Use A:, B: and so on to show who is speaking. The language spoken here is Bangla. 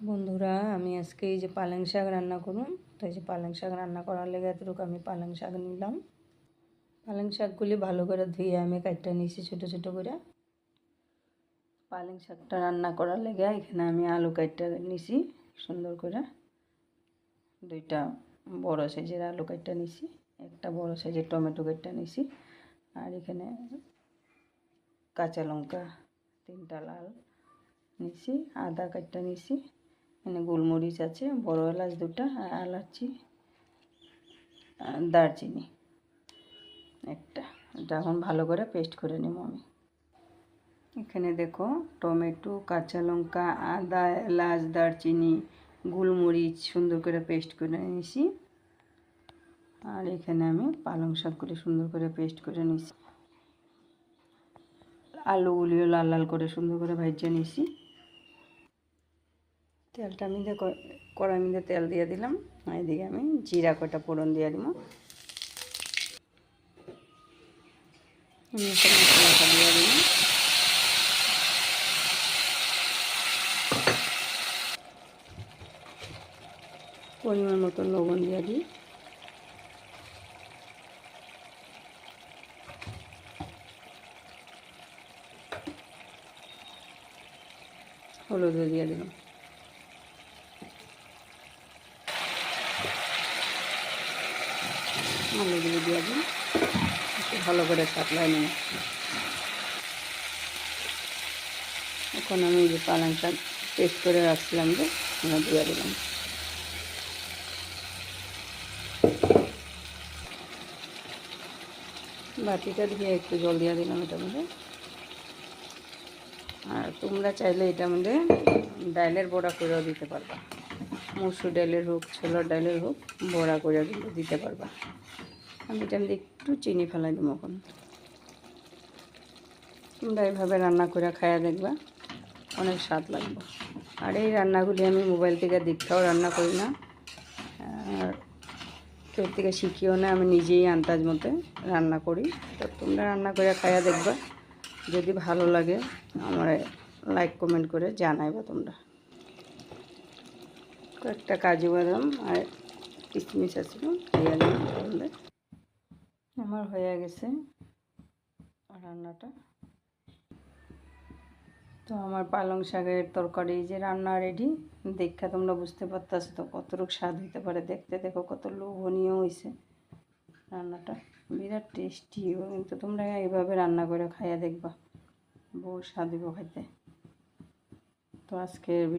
A: বন্ধুরা, আমি আজকে এই যে পালং শাক রান্না করুন। তো এই যে পালং শাক রান্না করার লেগে এতটুকু আমি পালং শাক নিলাম। পালং শাকগুলি ভালো করে ধুয়ে আমি কাটটা নিয়েছি ছোটো ছোটো করে। পালং শাকটা রান্না করার লেগে এখানে আমি আলু কাটটা নিয়েছি সুন্দর করে। দুইটা বড় সাইজের আলু কাটটা নিয়েছি, একটা বড় সাইজের টমেটো কাটটা নিয়েছি, আর এখানে কাঁচা লঙ্কা 3টা লাল নিয়েছি, আদা কাটটা নিয়েছি, এখানে গোলমরিচ আছে, বড় এলাচ 2টা, আর এলাচি দারচিনি একটা। এটা এখন ভালো করে পেস্ট করে নেব আমি। এখানে দেখো টমেটো, কাঁচা লঙ্কা, আদা, এলাচ, দারচিনি, গোলমরিচ সুন্দর করে পেস্ট করে নিয়েছি। আর এখানে আমি পালং শাকগুলি সুন্দর করে পেস্ট করে নিয়েছি। আলুগুলিও লাল লাল করে সুন্দর করে ভেজে নিয়েছি। তেলটা আমি কড়াই মধ্যে তেল দিয়ে দিলাম। এদিকে আমি জিরা কটা ফোড়ন দিয়ে দিব। আমি একটা মশলাটা দিয়ে দিলাম। পরিমাণ মতো লবণ দিয়ে দিই। হলুদ দিয়ে দিলাম। আলুগুলো দিয়ে দিই, একটু ভালো করে সাপলাই নিই। এখন আমি যে পালং শাক পেস্ট করে রাখছিলাম যে ওটা দিয়ে দিলাম। বাটিটা দিয়ে একটু জল দিয়ে দিলাম এটার মধ্যে। আর তোমরা চাইলে এটার মধ্যে ডালের বড়া করেও দিতে পারবা, মসুর ডালের হোক ছোলার ডালের হোক, বড়া করে দিতে পারবা। আমি এটার মধ্যে একটু চিনি ফেলাই দেবো। এখন তোমরা এইভাবে রান্না করে খাইয়া দেখবা, অনেক স্বাদ লাগবে। আর এই রান্নাগুলি আমি মোবাইল থেকে দেখতেও রান্না করি না, আর কেউ থেকে শিখিও না, আমি নিজেই আন্দাজ মতো রান্না করি। তো তোমরা রান্না করে খাইয়া দেখবা, যদি ভালো লাগে আমার লাইক কমেন্ট করে জানাইবা। তোমরা কয়েকটা কাজু বাদাম আর কিশমিশ আছিল দিয়ে দিলাম। আমার হয়ে গেছে রান্নাটা। তো আমার পালং শাকের তরকারি যে রান্না রেডি। দেখা তোমরা বুঝতে পারতেছো তো কতটুকু স্বাদ হইতে পারে। দেখতে দেখো কত লোভনীয় হয়েছে রান্নাটা, বিরাট টেস্টি। কিন্তু তোমরা এইভাবে রান্না করে খাইয়া দেখবা, বহু স্বাদ হইব খাইতে। তো আজকের